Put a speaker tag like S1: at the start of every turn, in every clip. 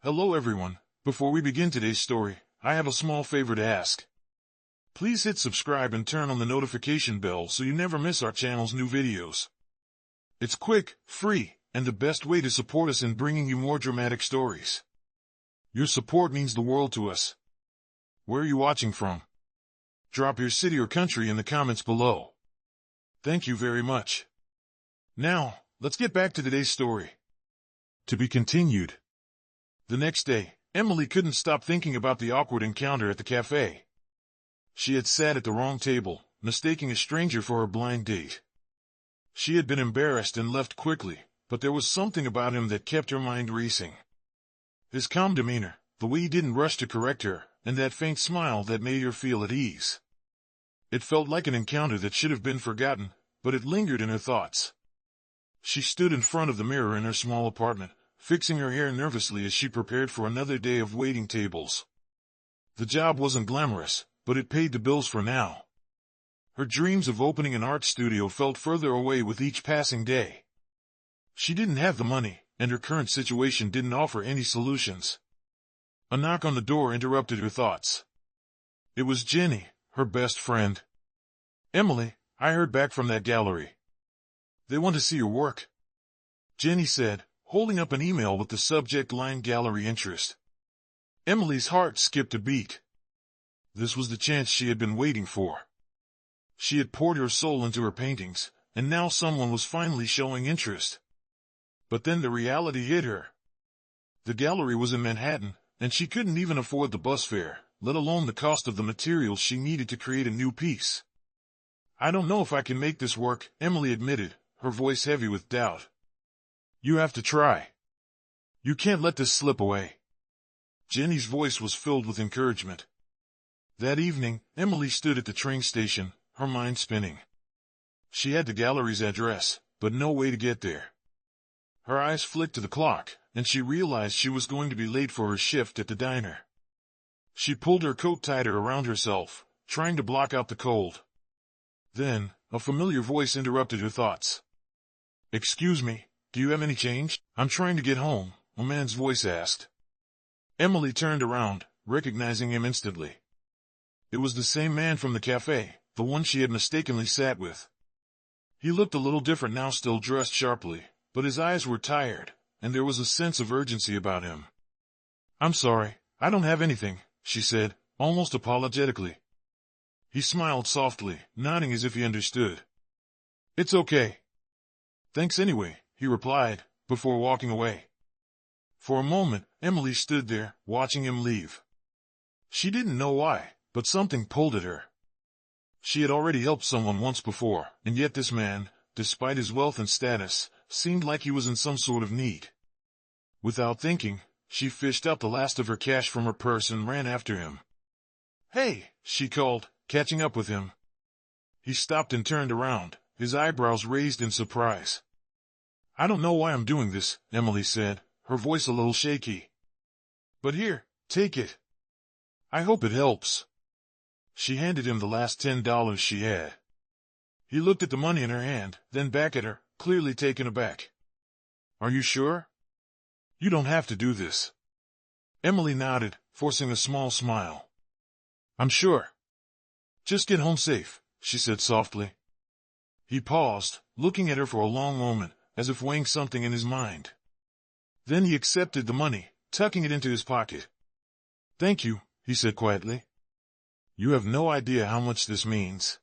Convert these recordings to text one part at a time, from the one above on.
S1: Hello everyone. Before we begin today's story, I have a small favor to ask. Please hit subscribe and turn on the notification bell so you never miss our channel's new videos. It's quick, free, and the best way to support us in bringing you more dramatic stories. Your support means the world to us. Where are you watching from? Drop your city or country in the comments below. Thank you very much. Now, let's get back to today's story. To be continued. The next day, Emily couldn't stop thinking about the awkward encounter at the cafe. She had sat at the wrong table, mistaking a stranger for her blind date. She had been embarrassed and left quickly, but there was something about him that kept her mind racing. His calm demeanor, the way he didn't rush to correct her, and that faint smile that made her feel at ease. It felt like an encounter that should have been forgotten, but it lingered in her thoughts. She stood in front of the mirror in her small apartment, fixing her hair nervously as she prepared for another day of waiting tables. The job wasn't glamorous, but it paid the bills for now. Her dreams of opening an art studio felt further away with each passing day. She didn't have the money, and her current situation didn't offer any solutions. A knock on the door interrupted her thoughts. It was Jenny, her best friend. "Emily, I heard back from that gallery. They want to see your work," Jenny said, holding up an email with the subject line "Gallery Interest." Emily's heart skipped a beat. This was the chance she had been waiting for. She had poured her soul into her paintings, and now someone was finally showing interest. But then the reality hit her. The gallery was in Manhattan, and she couldn't even afford the bus fare, let alone the cost of the materials she needed to create a new piece. "I don't know if I can make this work," Emily admitted, her voice heavy with doubt. "You have to try. You can't let this slip away." Jenny's voice was filled with encouragement. That evening, Emily stood at the train station, her mind spinning. She had the gallery's address, but no way to get there. Her eyes flicked to the clock, and she realized she was going to be late for her shift at the diner. She pulled her coat tighter around herself, trying to block out the cold. Then, a familiar voice interrupted her thoughts. "Excuse me, do you have any change? I'm trying to get home," a man's voice asked. Emily turned around, recognizing him instantly. It was the same man from the cafe, the one she had mistakenly sat with. He looked a little different now, still dressed sharply, but his eyes were tired, and there was a sense of urgency about him. "I'm sorry, I don't have anything," she said, almost apologetically. He smiled softly, nodding as if he understood. "It's okay. Thanks anyway," he replied, before walking away. For a moment, Emily stood there, watching him leave. She didn't know why, but something pulled at her. She had already helped someone once before, and yet this man, despite his wealth and status, seemed like he was in some sort of need. Without thinking, she fished out the last of her cash from her purse and ran after him. "Hey," she called, catching up with him. He stopped and turned around, his eyebrows raised in surprise. "I don't know why I'm doing this," Emily said, her voice a little shaky. "But here, take it. I hope it helps." She handed him the last $10 she had. He looked at the money in her hand, then back at her, clearly taken aback. "Are you sure? You don't have to do this." Emily nodded, forcing a small smile. "I'm sure. Just get home safe," she said softly. He paused, looking at her for a long moment, as if weighing something in his mind. Then he accepted the money, tucking it into his pocket. "Thank you," he said quietly. "You have no idea how much this means."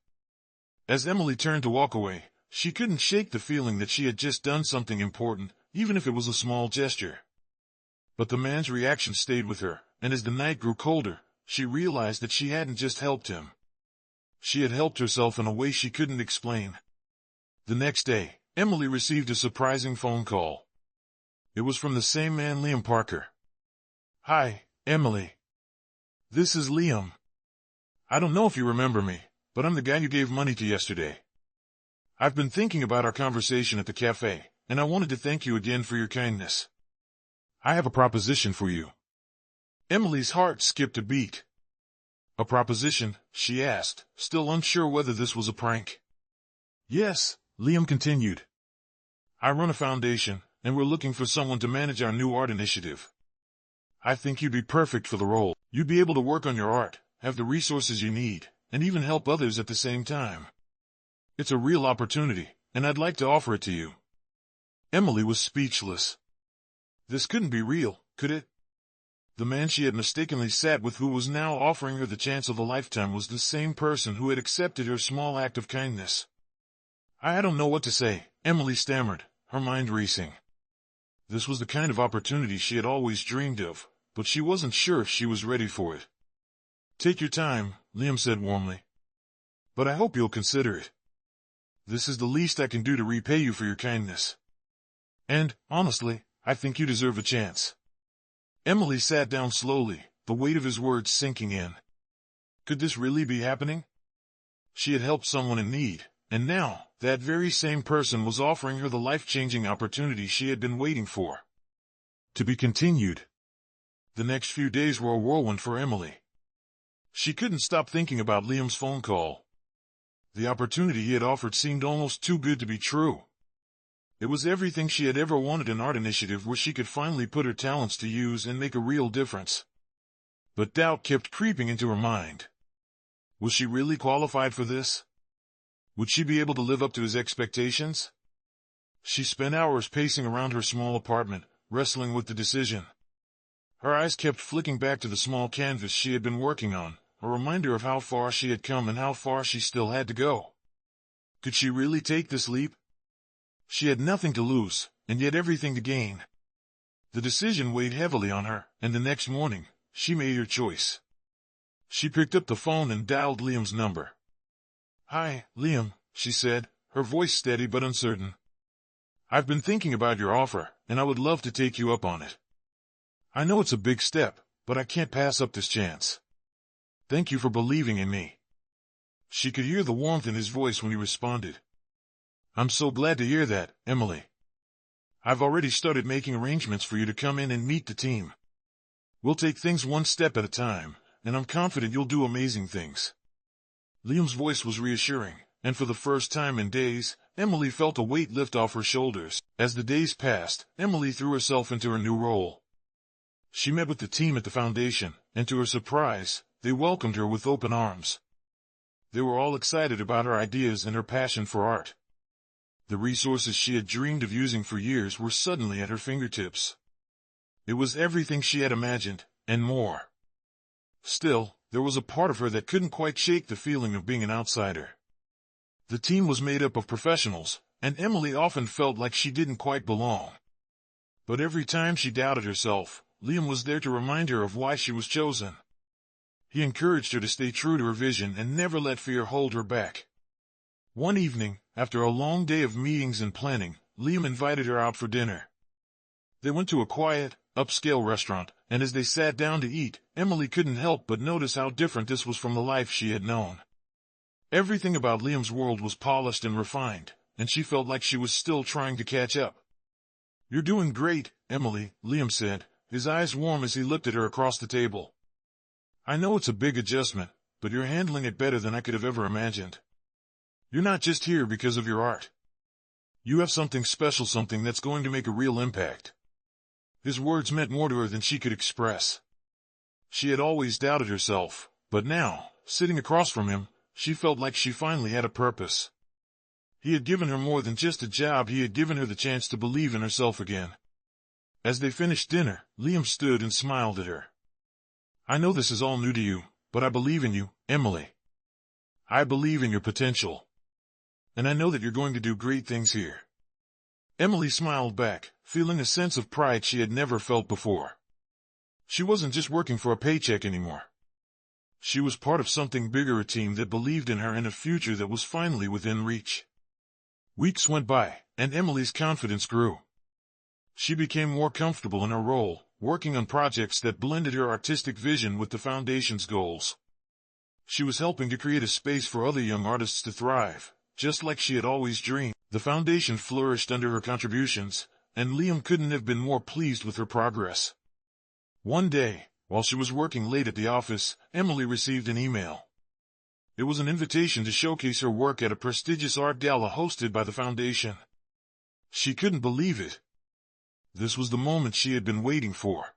S1: As Emily turned to walk away, she couldn't shake the feeling that she had just done something important, even if it was a small gesture. But the man's reaction stayed with her, and as the night grew colder, she realized that she hadn't just helped him. She had helped herself in a way she couldn't explain. The next day, Emily received a surprising phone call. It was from the same man, Liam Parker. "Hi, Emily. This is Liam. I don't know if you remember me, but I'm the guy you gave money to yesterday. I've been thinking about our conversation at the cafe, and I wanted to thank you again for your kindness. I have a proposition for you." Emily's heart skipped a beat. "A proposition?" she asked, still unsure whether this was a prank. "Yes," Liam continued. "I run a foundation, and we're looking for someone to manage our new art initiative. I think you'd be perfect for the role. You'd be able to work on your art, have the resources you need, and even help others at the same time. It's a real opportunity, and I'd like to offer it to you." Emily was speechless. This couldn't be real, could it? The man she had mistakenly sat with, who was now offering her the chance of a lifetime, was the same person who had accepted her small act of kindness. "I don't know what to say," Emily stammered, her mind racing. This was the kind of opportunity she had always dreamed of, but she wasn't sure if she was ready for it. "Take your time," Liam said warmly. "But I hope you'll consider it. This is the least I can do to repay you for your kindness. And, honestly, I think you deserve a chance." Emily sat down slowly, the weight of his words sinking in. Could this really be happening? She had helped someone in need, and now, that very same person was offering her the life-changing opportunity she had been waiting for. To be continued. The next few days were a whirlwind for Emily. She couldn't stop thinking about Liam's phone call. The opportunity he had offered seemed almost too good to be true. It was everything she had ever wanted: an art initiative where she could finally put her talents to use and make a real difference. But doubt kept creeping into her mind. Was she really qualified for this? Would she be able to live up to his expectations? She spent hours pacing around her small apartment, wrestling with the decision. Her eyes kept flicking back to the small canvas she had been working on, a reminder of how far she had come and how far she still had to go. Could she really take this leap? She had nothing to lose, and yet everything to gain. The decision weighed heavily on her, and the next morning, she made her choice. She picked up the phone and dialed Liam's number. "Hi, Liam," she said, her voice steady but uncertain. "I've been thinking about your offer, and I would love to take you up on it. I know it's a big step, but I can't pass up this chance. Thank you for believing in me." She could hear the warmth in his voice when he responded. "I'm so glad to hear that, Emily. I've already started making arrangements for you to come in and meet the team. We'll take things one step at a time, and I'm confident you'll do amazing things." Liam's voice was reassuring, and for the first time in days, Emily felt a weight lift off her shoulders. As the days passed, Emily threw herself into her new role. She met with the team at the foundation, and to her surprise, they welcomed her with open arms. They were all excited about her ideas and her passion for art. The resources she had dreamed of using for years were suddenly at her fingertips. It was everything she had imagined, and more. Still, there was a part of her that couldn't quite shake the feeling of being an outsider. The team was made up of professionals, and Emily often felt like she didn't quite belong. But every time she doubted herself, Liam was there to remind her of why she was chosen. He encouraged her to stay true to her vision and never let fear hold her back. One evening, after a long day of meetings and planning, Liam invited her out for dinner. They went to a quiet, upscale restaurant, and as they sat down to eat, Emily couldn't help but notice how different this was from the life she had known. Everything about Liam's world was polished and refined, and she felt like she was still trying to catch up. "You're doing great, Emily," Liam said, his eyes warm as he looked at her across the table. "I know it's a big adjustment, but you're handling it better than I could have ever imagined. You're not just here because of your art. You have something special, something that's going to make a real impact." His words meant more to her than she could express. She had always doubted herself, but now, sitting across from him, she felt like she finally had a purpose. He had given her more than just a job, he had given her the chance to believe in herself again. As they finished dinner, Liam stood and smiled at her. "I know this is all new to you, but I believe in you, Emily. I believe in your potential. And I know that you're going to do great things here." Emily smiled back, feeling a sense of pride she had never felt before. She wasn't just working for a paycheck anymore. She was part of something bigger, a team that believed in her and a future that was finally within reach. Weeks went by, and Emily's confidence grew. She became more comfortable in her role, working on projects that blended her artistic vision with the foundation's goals. She was helping to create a space for other young artists to thrive, just like she had always dreamed. The foundation flourished under her contributions, and Liam couldn't have been more pleased with her progress. One day, while she was working late at the office, Emily received an email. It was an invitation to showcase her work at a prestigious art gala hosted by the foundation. She couldn't believe it. This was the moment she had been waiting for.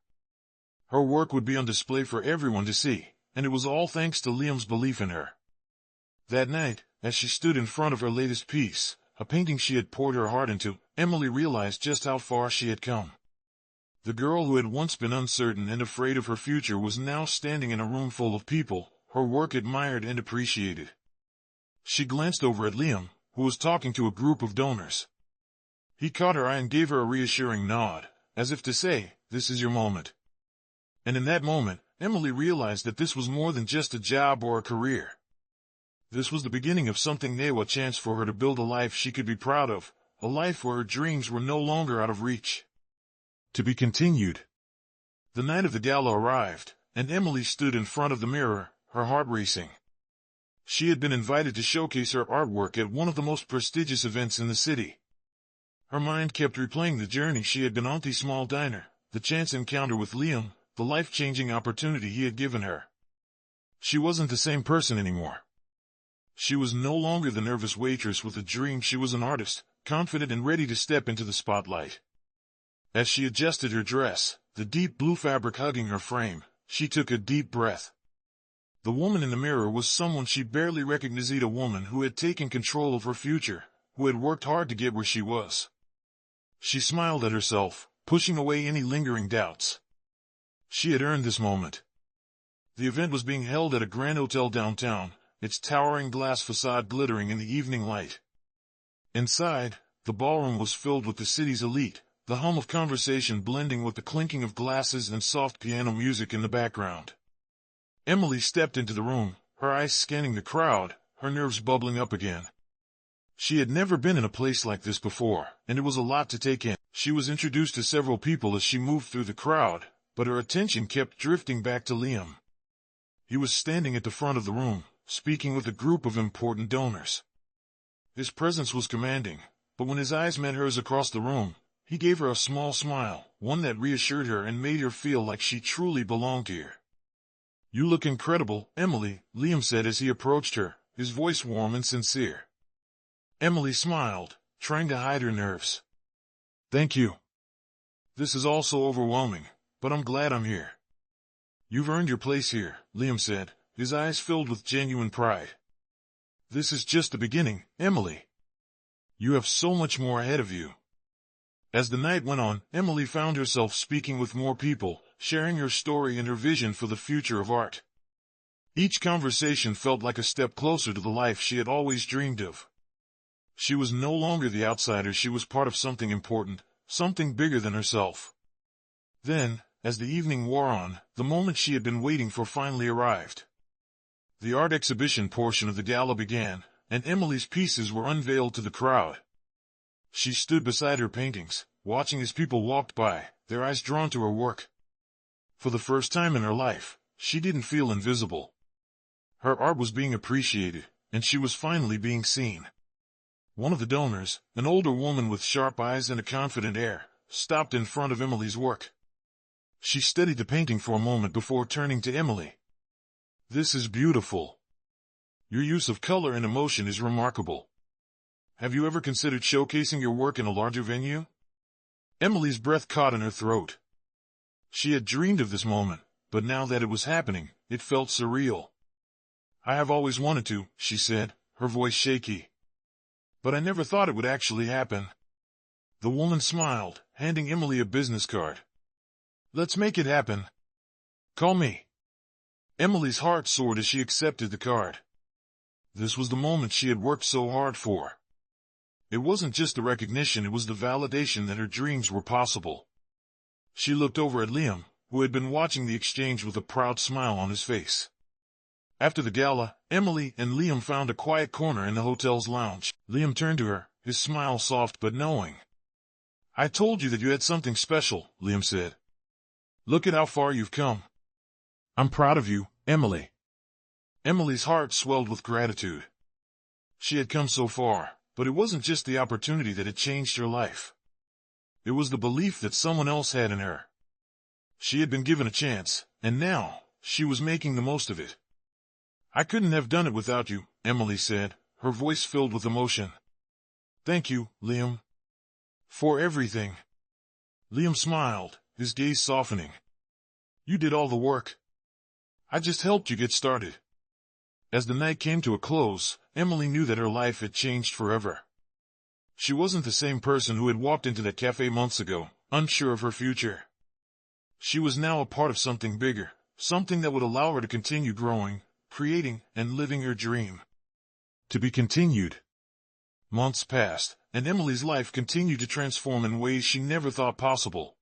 S1: Her work would be on display for everyone to see, and it was all thanks to Liam's belief in her. That night, as she stood in front of her latest piece, a painting she had poured her heart into, Emily realized just how far she had come. The girl who had once been uncertain and afraid of her future was now standing in a room full of people, her work admired and appreciated. She glanced over at Liam, who was talking to a group of donors. He caught her eye and gave her a reassuring nod, as if to say, "This is your moment." And in that moment, Emily realized that this was more than just a job or a career. This was the beginning of something new, a chance for her to build a life she could be proud of, a life where her dreams were no longer out of reach. To be continued. The night of the gala arrived, and Emily stood in front of the mirror, her heart racing. She had been invited to showcase her artwork at one of the most prestigious events in the city. Her mind kept replaying the journey she had been on, the small diner, the chance encounter with Liam, the life-changing opportunity he had given her. She wasn't the same person anymore. She was no longer the nervous waitress with a dream. She was an artist, confident and ready to step into the spotlight. As she adjusted her dress, the deep blue fabric hugging her frame, she took a deep breath. The woman in the mirror was someone she barely recognized, a woman who had taken control of her future, who had worked hard to get where she was. She smiled at herself, pushing away any lingering doubts. She had earned this moment. The event was being held at a grand hotel downtown, its towering glass facade glittering in the evening light. Inside, the ballroom was filled with the city's elite, the hum of conversation blending with the clinking of glasses and soft piano music in the background. Emily stepped into the room, her eyes scanning the crowd, her nerves bubbling up again. She had never been in a place like this before, and it was a lot to take in. She was introduced to several people as she moved through the crowd, but her attention kept drifting back to Liam. He was standing at the front of the room, speaking with a group of important donors. His presence was commanding, but when his eyes met hers across the room, he gave her a small smile, one that reassured her and made her feel like she truly belonged here. "You look incredible, Emily," Liam said as he approached her, his voice warm and sincere. Emily smiled, trying to hide her nerves. "Thank you. This is all so overwhelming, but I'm glad I'm here." "You've earned your place here," Liam said, his eyes filled with genuine pride. "This is just the beginning, Emily. You have so much more ahead of you." As the night went on, Emily found herself speaking with more people, sharing her story and her vision for the future of art. Each conversation felt like a step closer to the life she had always dreamed of. She was no longer the outsider, she was part of something important, something bigger than herself. Then, as the evening wore on, the moment she had been waiting for finally arrived. The art exhibition portion of the gala began, and Emily's pieces were unveiled to the crowd. She stood beside her paintings, watching as people walked by, their eyes drawn to her work. For the first time in her life, she didn't feel invisible. Her art was being appreciated, and she was finally being seen. One of the donors, an older woman with sharp eyes and a confident air, stopped in front of Emily's work. She studied the painting for a moment before turning to Emily. "This is beautiful. Your use of color and emotion is remarkable. Have you ever considered showcasing your work in a larger venue?" Emily's breath caught in her throat. She had dreamed of this moment, but now that it was happening, it felt surreal. "I have always wanted to," she said, her voice shaky. "But I never thought it would actually happen." The woman smiled, handing Emily a business card. "Let's make it happen. Call me." Emily's heart soared as she accepted the card. This was the moment she had worked so hard for. It wasn't just the recognition, it was the validation that her dreams were possible. She looked over at Liam, who had been watching the exchange with a proud smile on his face. After the gala, Emily and Liam found a quiet corner in the hotel's lounge. Liam turned to her, his smile soft but knowing. "I told you that you had something special," Liam said. "Look at how far you've come. I'm proud of you, Emily." Emily's heart swelled with gratitude. She had come so far, but it wasn't just the opportunity that had changed her life. It was the belief that someone else had in her. She had been given a chance, and now, she was making the most of it. "I couldn't have done it without you," Emily said, her voice filled with emotion. "Thank you, Liam. For everything." Liam smiled, his gaze softening. You did all the work. I just helped you get started. As the night came to a close, Emily knew that her life had changed forever. She wasn't the same person who had walked into that cafe months ago, unsure of her future. She was now a part of something bigger, something that would allow her to continue growing, creating, and living her dream. To be continued. Months passed, and Emily's life continued to transform in ways she never thought possible.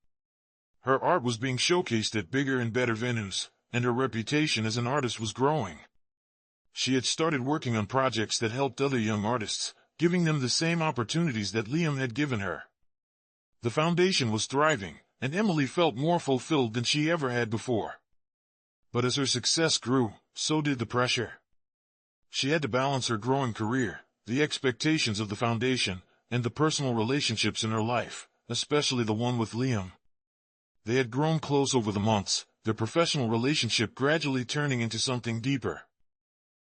S1: Her art was being showcased at bigger and better venues, and her reputation as an artist was growing. She had started working on projects that helped other young artists, giving them the same opportunities that Liam had given her. The foundation was thriving, and Emily felt more fulfilled than she ever had before. But as her success grew, so did the pressure. She had to balance her growing career, the expectations of the foundation, and the personal relationships in her life, especially the one with Liam. They had grown close over the months, their professional relationship gradually turning into something deeper.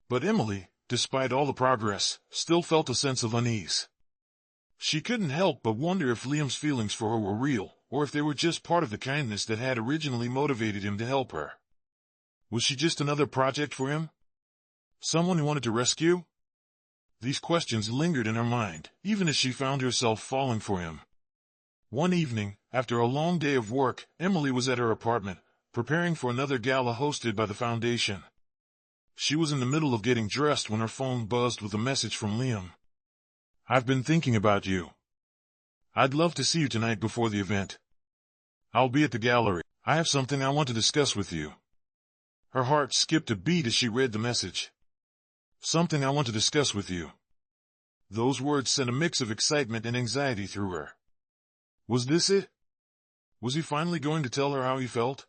S1: But Emily, despite all the progress, still felt a sense of unease. She couldn't help but wonder if Liam's feelings for her were real, or if they were just part of the kindness that had originally motivated him to help her. Was she just another project for him? Someone he wanted to rescue? These questions lingered in her mind, even as she found herself falling for him. One evening, after a long day of work, Emily was at her apartment, preparing for another gala hosted by the foundation. She was in the middle of getting dressed when her phone buzzed with a message from Liam. "I've been thinking about you. I'd love to see you tonight before the event. I'll be at the gallery. I have something I want to discuss with you." Her heart skipped a beat as she read the message. Something I want to discuss with you. Those words sent a mix of excitement and anxiety through her. Was this it? Was he finally going to tell her how he felt?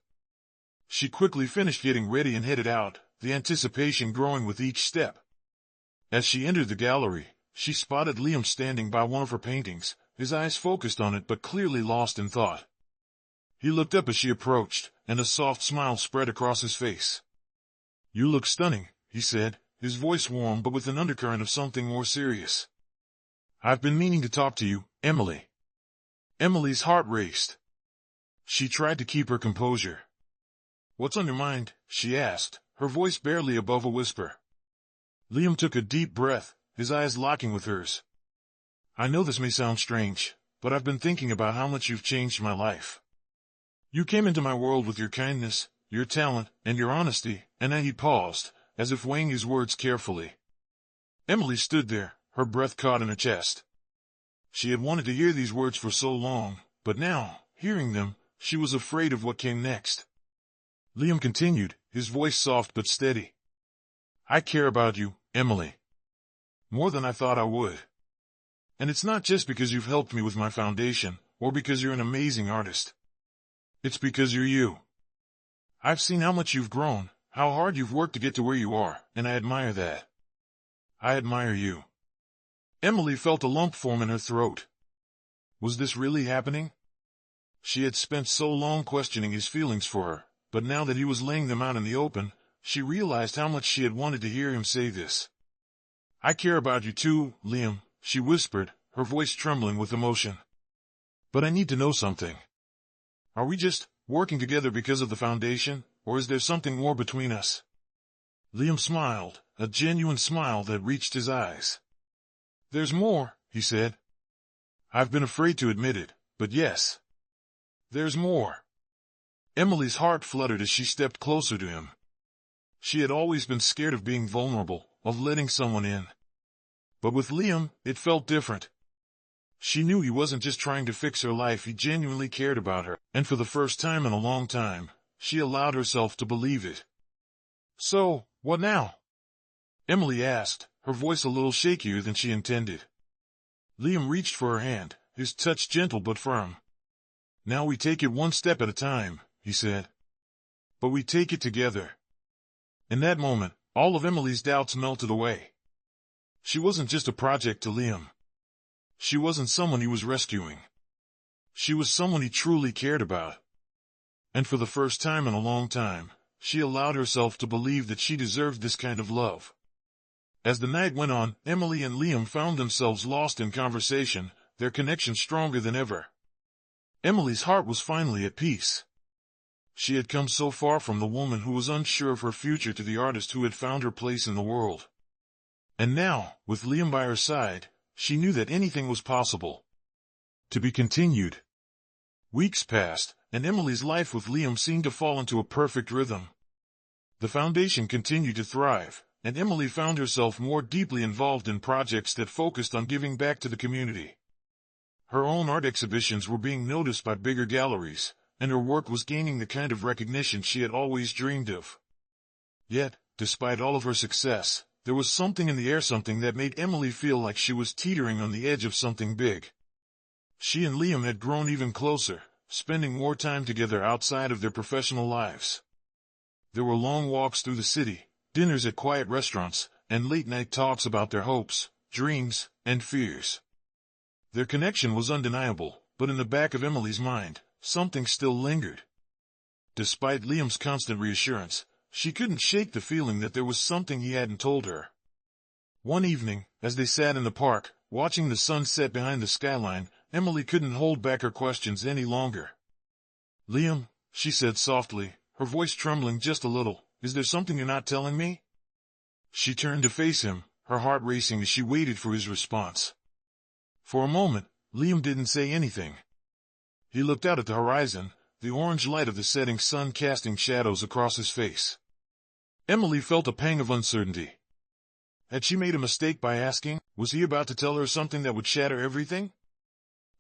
S1: She quickly finished getting ready and headed out, the anticipation growing with each step. As she entered the gallery, she spotted Liam standing by one of her paintings, his eyes focused on it but clearly lost in thought. He looked up as she approached, and a soft smile spread across his face. "You look stunning," he said, his voice warm but with an undercurrent of something more serious. "I've been meaning to talk to you, Emily." Emily's heart raced. She tried to keep her composure. "What's on your mind?" she asked, her voice barely above a whisper. Liam took a deep breath, his eyes locking with hers. "I know this may sound strange, but I've been thinking about how much you've changed my life. You came into my world with your kindness, your talent, and your honesty," and then he paused, as if weighing his words carefully. Emily stood there, her breath caught in her chest. She had wanted to hear these words for so long, but now, hearing them, she was afraid of what came next. Liam continued, his voice soft but steady. "I care about you, Emily. More than I thought I would. And it's not just because you've helped me with my foundation, or because you're an amazing artist. It's because you're you. I've seen how much you've grown, how hard you've worked to get to where you are, and I admire that. I admire you." Emily felt a lump form in her throat. Was this really happening? She had spent so long questioning his feelings for her, but now that he was laying them out in the open, she realized how much she had wanted to hear him say this. "I care about you too, Liam," she whispered, her voice trembling with emotion. "But I need to know something. Are we just working together because of the foundation, or is there something more between us?" Liam smiled, a genuine smile that reached his eyes. "There's more," he said. "I've been afraid to admit it, but yes. There's more." Emily's heart fluttered as she stepped closer to him. She had always been scared of being vulnerable, of letting someone in. But with Liam, it felt different. She knew he wasn't just trying to fix her life, he genuinely cared about her, and for the first time in a long time, she allowed herself to believe it. "So, what now?" Emily asked, her voice a little shakier than she intended. Liam reached for her hand, his touch gentle but firm. "Now we take it one step at a time," he said. "But we take it together." In that moment, all of Emily's doubts melted away. She wasn't just a project to Liam. She wasn't someone he was rescuing. She was someone he truly cared about. And for the first time in a long time, she allowed herself to believe that she deserved this kind of love. As the night went on, Emily and Liam found themselves lost in conversation, their connection stronger than ever. Emily's heart was finally at peace. She had come so far from the woman who was unsure of her future to the artist who had found her place in the world. And now, with Liam by her side, she knew that anything was possible. To be continued. Weeks passed, and Emily's life with Liam seemed to fall into a perfect rhythm. The foundation continued to thrive, and Emily found herself more deeply involved in projects that focused on giving back to the community. Her own art exhibitions were being noticed by bigger galleries, and her work was gaining the kind of recognition she had always dreamed of. Yet, despite all of her success, there was something in the air, something that made Emily feel like she was teetering on the edge of something big. She and Liam had grown even closer, spending more time together outside of their professional lives. There were long walks through the city, dinners at quiet restaurants, and late-night talks about their hopes, dreams, and fears. Their connection was undeniable, but in the back of Emily's mind, something still lingered. Despite Liam's constant reassurance, she couldn't shake the feeling that there was something he hadn't told her. One evening, as they sat in the park, watching the sun set behind the skyline, Emily couldn't hold back her questions any longer. "Liam," she said softly, her voice trembling just a little, "is there something you're not telling me?" She turned to face him, her heart racing as she waited for his response. For a moment, Liam didn't say anything. He looked out at the horizon, the orange light of the setting sun casting shadows across his face. Emily felt a pang of uncertainty. Had she made a mistake by asking? Was he about to tell her something that would shatter everything?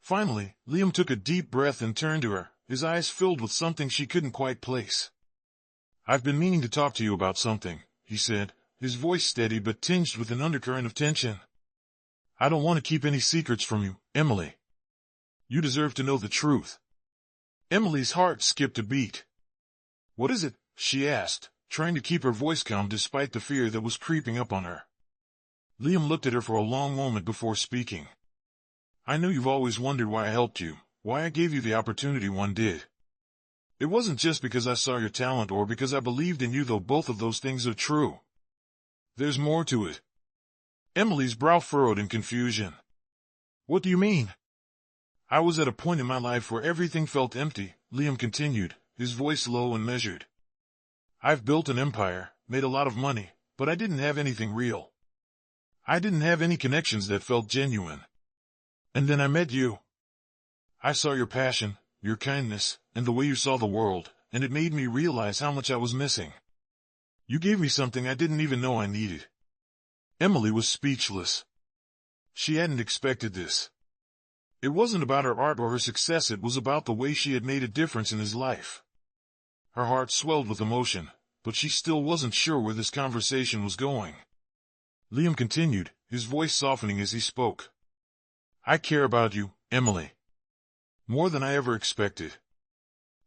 S1: Finally, Liam took a deep breath and turned to her, his eyes filled with something she couldn't quite place. "I've been meaning to talk to you about something," he said, his voice steady but tinged with an undercurrent of tension. "I don't want to keep any secrets from you, Emily. You deserve to know the truth." Emily's heart skipped a beat. "What is it?" she asked, trying to keep her voice calm despite the fear that was creeping up on her. Liam looked at her for a long moment before speaking. "I know you've always wondered why I helped you, why I gave you the opportunity one did. It wasn't just because I saw your talent or because I believed in you, though both of those things are true. There's more to it." Emily's brow furrowed in confusion. "What do you mean?" "I was at a point in my life where everything felt empty," Liam continued, his voice low and measured. "I've built an empire, made a lot of money, but I didn't have anything real. I didn't have any connections that felt genuine. And then I met you. I saw your passion, your kindness, and the way you saw the world, and it made me realize how much I was missing. You gave me something I didn't even know I needed." Emily was speechless. She hadn't expected this. It wasn't about her art or her success, it was about the way she had made a difference in his life. Her heart swelled with emotion, but she still wasn't sure where this conversation was going. Liam continued, his voice softening as he spoke. "I care about you, Emily. More than I ever expected.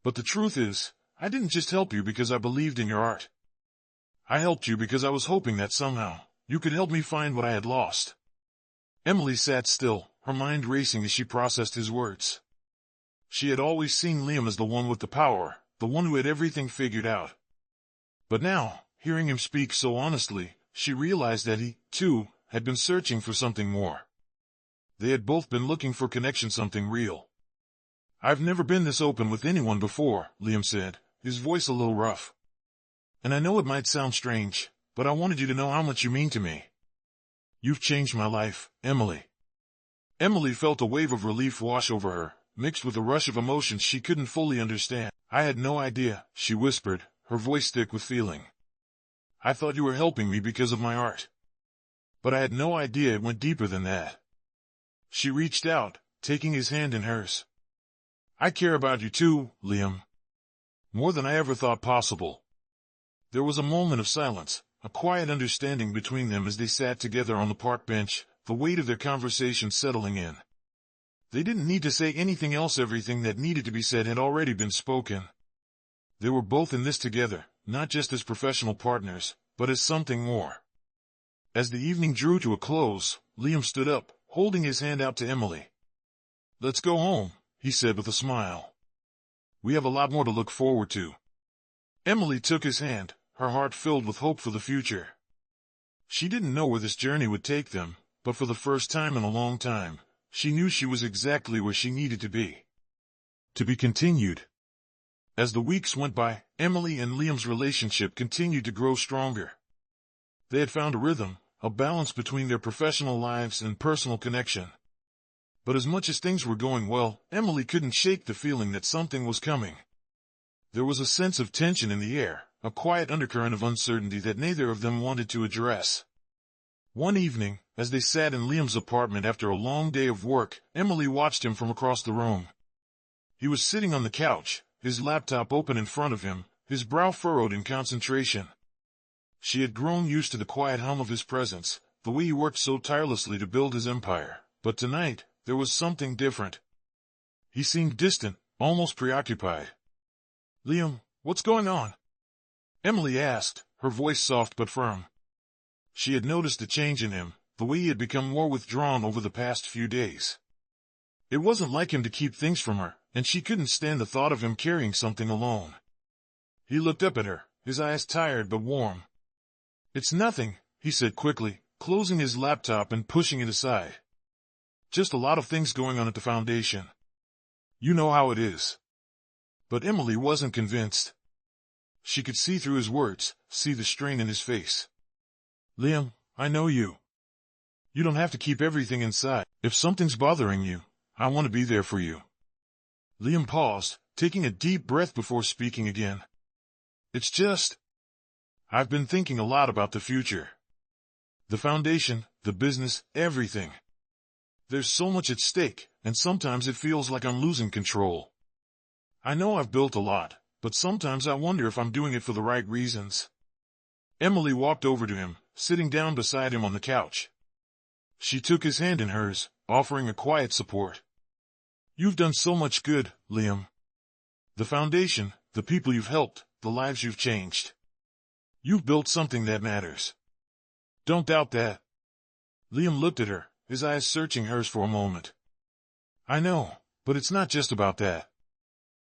S1: But the truth is, I didn't just help you because I believed in your art. I helped you because I was hoping that somehow, you could help me find what I had lost." Emily sat still, her mind racing as she processed his words. She had always seen Liam as the one with the power, the one who had everything figured out. But now, hearing him speak so honestly, she realized that he, too, had been searching for something more. They had both been looking for connection, something real. "I've never been this open with anyone before," Liam said, his voice a little rough. "And I know it might sound strange, but I wanted you to know how much you mean to me. You've changed my life, Emily." Emily felt a wave of relief wash over her, mixed with a rush of emotions she couldn't fully understand. "I had no idea," she whispered, her voice thick with feeling. "I thought you were helping me because of my art. But I had no idea it went deeper than that." She reached out, taking his hand in hers. "I care about you too, Liam. More than I ever thought possible." There was a moment of silence, a quiet understanding between them as they sat together on the park bench, the weight of their conversation settling in. They didn't need to say anything else, everything that needed to be said had already been spoken. They were both in this together, not just as professional partners, but as something more. As the evening drew to a close, Liam stood up, holding his hand out to Emily. "Let's go home," he said with a smile. "We have a lot more to look forward to." Emily took his hand, her heart filled with hope for the future. She didn't know where this journey would take them, but for the first time in a long time, she knew she was exactly where she needed to be. To be continued. As the weeks went by, Emily and Liam's relationship continued to grow stronger. They had found a rhythm, a balance between their professional lives and personal connection. But as much as things were going well, Emily couldn't shake the feeling that something was coming. There was a sense of tension in the air, a quiet undercurrent of uncertainty that neither of them wanted to address. One evening, as they sat in Liam's apartment after a long day of work, Emily watched him from across the room. He was sitting on the couch, his laptop open in front of him, his brow furrowed in concentration. She had grown used to the quiet hum of his presence, the way he worked so tirelessly to build his empire, but tonight, there was something different. He seemed distant, almost preoccupied. "Liam, what's going on?" Emily asked, her voice soft but firm. She had noticed a change in him, the way he had become more withdrawn over the past few days. It wasn't like him to keep things from her, and she couldn't stand the thought of him carrying something alone. He looked up at her, his eyes tired but warm. "It's nothing," he said quickly, closing his laptop and pushing it aside. "Just a lot of things going on at the foundation. You know how it is." But Emily wasn't convinced. She could see through his words, see the strain in his face. "Liam, I know you. You don't have to keep everything inside. If something's bothering you, I want to be there for you." Liam paused, taking a deep breath before speaking again. "It's just, I've been thinking a lot about the future. The foundation, the business, everything. There's so much at stake, and sometimes it feels like I'm losing control. I know I've built a lot, but sometimes I wonder if I'm doing it for the right reasons." Emily walked over to him, sitting down beside him on the couch. She took his hand in hers, offering a quiet support. "You've done so much good, Liam. The foundation, the people you've helped, the lives you've changed. You've built something that matters. Don't doubt that." Liam looked at her, his eyes searching hers for a moment. "I know, but it's not just about that.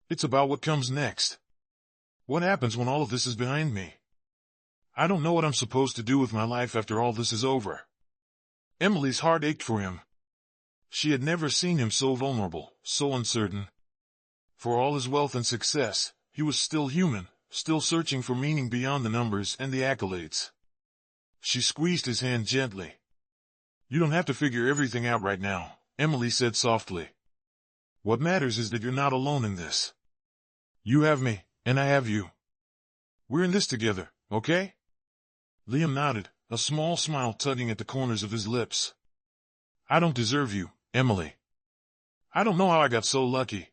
S1: It's about what comes next. What happens when all of this is behind me? I don't know what I'm supposed to do with my life after all this is over." Emily's heart ached for him. She had never seen him so vulnerable, so uncertain. For all his wealth and success, he was still human, still searching for meaning beyond the numbers and the accolades. She squeezed his hand gently. "You don't have to figure everything out right now," Emily said softly. "What matters is that you're not alone in this. You have me, and I have you. We're in this together, okay?" Liam nodded, a small smile tugging at the corners of his lips. "I don't deserve you, Emily. I don't know how I got so lucky."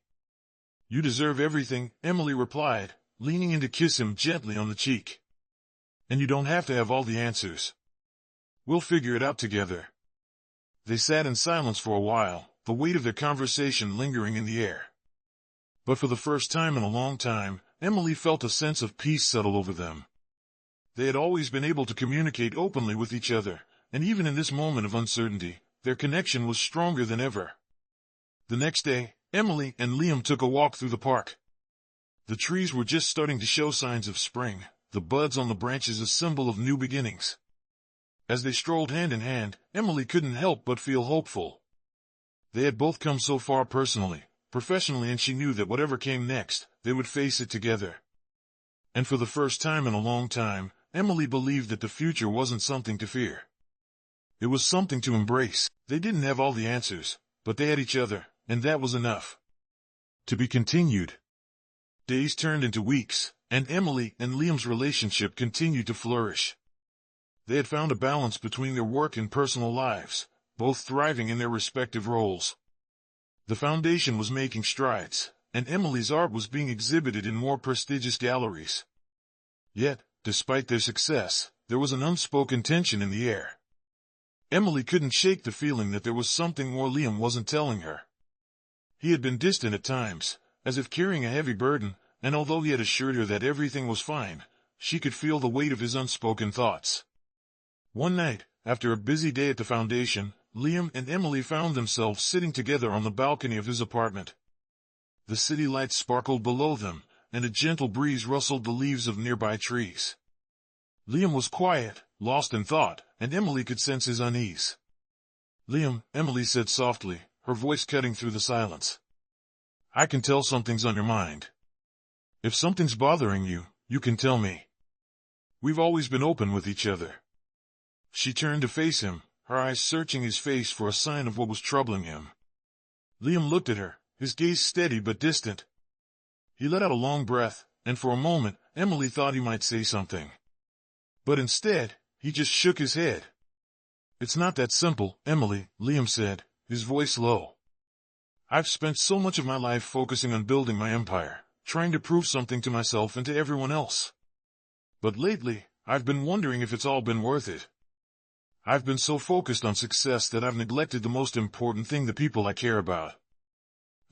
S1: "You deserve everything," Emily replied, leaning in to kiss him gently on the cheek. "And you don't have to have all the answers. We'll figure it out together." They sat in silence for a while, the weight of their conversation lingering in the air. But for the first time in a long time, Emily felt a sense of peace settle over them. They had always been able to communicate openly with each other, and even in this moment of uncertainty, their connection was stronger than ever. The next day, Emily and Liam took a walk through the park. The trees were just starting to show signs of spring, the buds on the branches a symbol of new beginnings. As they strolled hand in hand, Emily couldn't help but feel hopeful. They had both come so far personally, professionally, and she knew that whatever came next, they would face it together. And for the first time in a long time, Emily believed that the future wasn't something to fear. It was something to embrace. They didn't have all the answers, but they had each other, and that was enough. To be continued. Days turned into weeks, and Emily and Liam's relationship continued to flourish. They had found a balance between their work and personal lives, both thriving in their respective roles. The foundation was making strides, and Emily's art was being exhibited in more prestigious galleries. Yet, despite their success, there was an unspoken tension in the air. Emily couldn't shake the feeling that there was something more Liam wasn't telling her. He had been distant at times, as if carrying a heavy burden, and although he had assured her that everything was fine, she could feel the weight of his unspoken thoughts. One night, after a busy day at the foundation, Liam and Emily found themselves sitting together on the balcony of his apartment. The city lights sparkled below them, and a gentle breeze rustled the leaves of nearby trees. Liam was quiet, lost in thought, and Emily could sense his unease. "Liam," Emily said softly, her voice cutting through the silence. "I can tell something's on your mind." If something's bothering you, you can tell me. We've always been open with each other. She turned to face him, her eyes searching his face for a sign of what was troubling him. Liam looked at her, his gaze steady but distant. He let out a long breath, and for a moment, Emily thought he might say something. But instead, he just shook his head. It's not that simple, Emily, Liam said, his voice low. I've spent so much of my life focusing on building my empire, trying to prove something to myself and to everyone else. But lately, I've been wondering if it's all been worth it. I've been so focused on success that I've neglected the most important thing, the people I care about.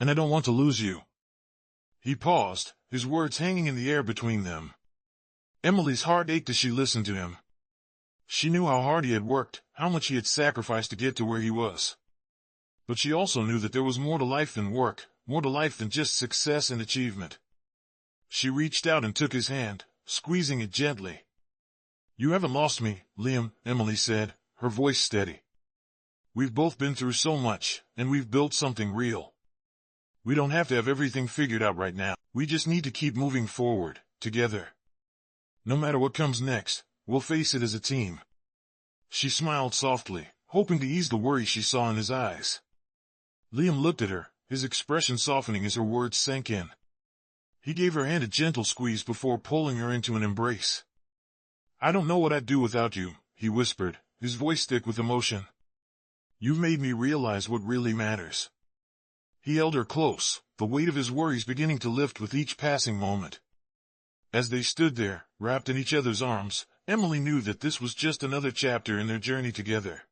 S1: And I don't want to lose you. He paused, his words hanging in the air between them. Emily's heart ached as she listened to him. She knew how hard he had worked, how much he had sacrificed to get to where he was. But she also knew that there was more to life than work, more to life than just success and achievement. She reached out and took his hand, squeezing it gently. You haven't lost me, Liam, Emily said, her voice steady. We've both been through so much, and we've built something real. We don't have to have everything figured out right now. We just need to keep moving forward, together. No matter what comes next, we'll face it as a team. She smiled softly, hoping to ease the worry she saw in his eyes. Liam looked at her, his expression softening as her words sank in. He gave her hand a gentle squeeze before pulling her into an embrace. I don't know what I'd do without you, he whispered, his voice thick with emotion. You've made me realize what really matters. He held her close, the weight of his worries beginning to lift with each passing moment. As they stood there, wrapped in each other's arms, Emily knew that this was just another chapter in their journey together.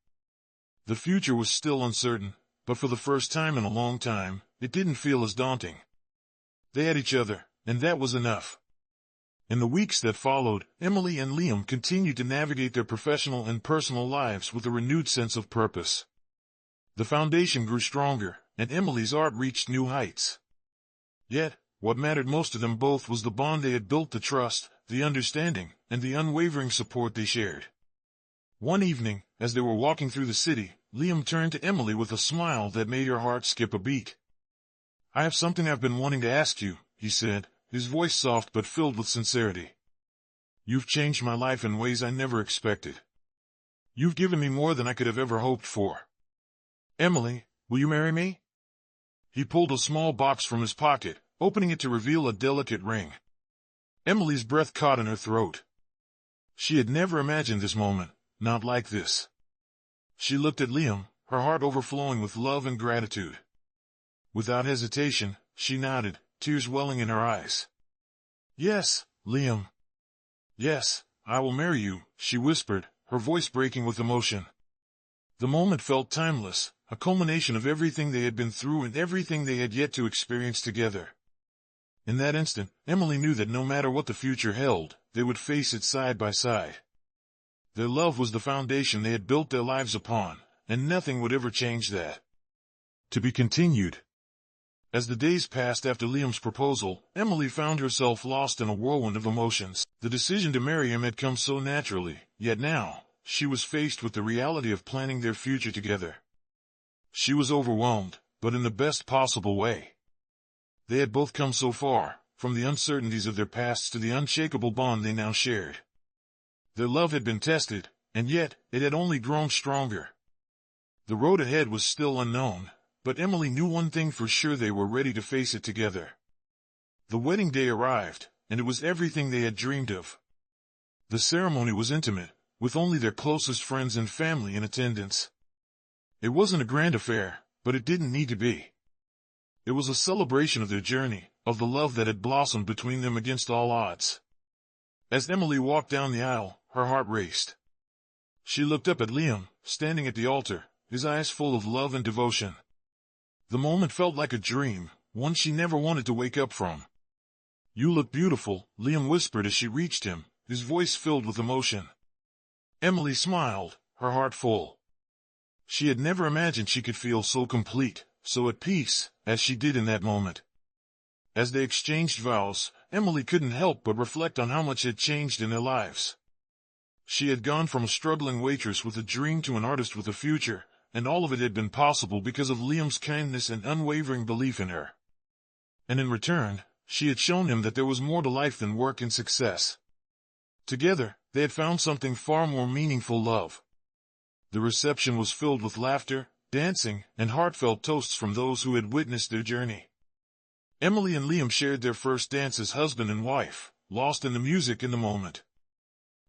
S1: The future was still uncertain, but for the first time in a long time, it didn't feel as daunting. They had each other, and that was enough. In the weeks that followed, Emily and Liam continued to navigate their professional and personal lives with a renewed sense of purpose. The foundation grew stronger, and Emily's art reached new heights. Yet, what mattered most to them both was the bond they had built, the trust, the understanding, and the unwavering support they shared. One evening, as they were walking through the city, Liam turned to Emily with a smile that made her heart skip a beat. I have something I've been wanting to ask you, he said, his voice soft but filled with sincerity. You've changed my life in ways I never expected. You've given me more than I could have ever hoped for. Emily, will you marry me? He pulled a small box from his pocket, opening it to reveal a delicate ring. Emily's breath caught in her throat. She had never imagined this moment, not like this. She looked at Liam, her heart overflowing with love and gratitude. Without hesitation, she nodded, tears welling in her eyes. Yes, Liam. Yes, I will marry you, she whispered, her voice breaking with emotion. The moment felt timeless, a culmination of everything they had been through and everything they had yet to experience together. In that instant, Emily knew that no matter what the future held, they would face it side by side. Their love was the foundation they had built their lives upon, and nothing would ever change that. To be continued. As the days passed after Liam's proposal, Emily found herself lost in a whirlwind of emotions. The decision to marry him had come so naturally, yet now, she was faced with the reality of planning their future together. She was overwhelmed, but in the best possible way. They had both come so far, from the uncertainties of their pasts to the unshakable bond they now shared. Their love had been tested, and yet, it had only grown stronger. The road ahead was still unknown, but Emily knew one thing for sure: they were ready to face it together. The wedding day arrived, and it was everything they had dreamed of. The ceremony was intimate, with only their closest friends and family in attendance. It wasn't a grand affair, but it didn't need to be. It was a celebration of their journey, of the love that had blossomed between them against all odds. As Emily walked down the aisle, her heart raced. She looked up at Liam, standing at the altar, his eyes full of love and devotion. The moment felt like a dream, one she never wanted to wake up from. You look beautiful, Liam whispered as she reached him, his voice filled with emotion. Emily smiled, her heart full. She had never imagined she could feel so complete, so at peace, as she did in that moment. As they exchanged vows, Emily couldn't help but reflect on how much had changed in their lives. She had gone from a struggling waitress with a dream to an artist with a future, and all of it had been possible because of Liam's kindness and unwavering belief in her. And in return, she had shown him that there was more to life than work and success. Together, they had found something far more meaningful: love. The reception was filled with laughter, dancing, and heartfelt toasts from those who had witnessed their journey. Emily and Liam shared their first dance as husband and wife, lost in the music and the moment.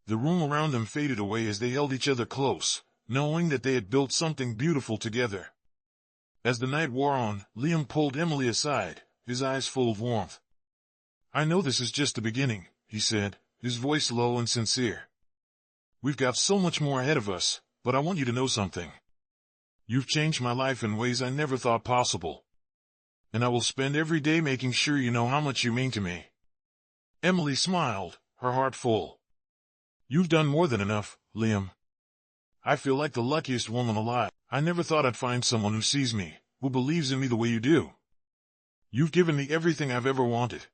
S1: The room around them faded away as they held each other close, knowing that they had built something beautiful together. As the night wore on, Liam pulled Emily aside, his eyes full of warmth. "I know this is just the beginning," he said, his voice low and sincere. "We've got so much more ahead of us, but I want you to know something. You've changed my life in ways I never thought possible. And I will spend every day making sure you know how much you mean to me." Emily smiled, her heart full. "You've done more than enough, Liam. I feel like the luckiest woman alive. I never thought I'd find someone who sees me, who believes in me the way you do. You've given me everything I've ever wanted."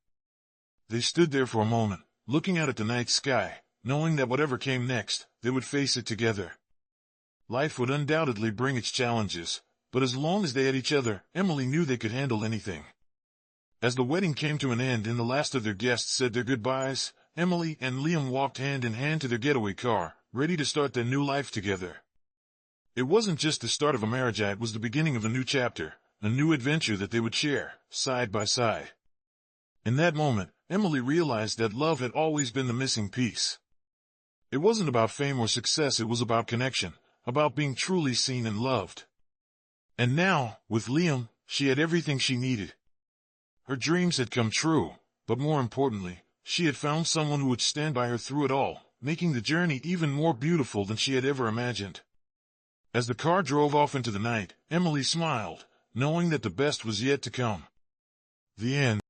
S1: They stood there for a moment, looking out at the night sky, knowing that whatever came next, they would face it together. Life would undoubtedly bring its challenges, but as long as they had each other, Emily knew they could handle anything. As the wedding came to an end and the last of their guests said their goodbyes, Emily and Liam walked hand in hand to their getaway car, ready to start their new life together. It wasn't just the start of a marriage, it was the beginning of a new chapter, a new adventure that they would share, side by side. In that moment, Emily realized that love had always been the missing piece. It wasn't about fame or success, it was about connection, about being truly seen and loved. And now, with Liam, she had everything she needed. Her dreams had come true, but more importantly, she had found someone who would stand by her through it all, making the journey even more beautiful than she had ever imagined. As the car drove off into the night, Emily smiled, knowing that the best was yet to come. The end.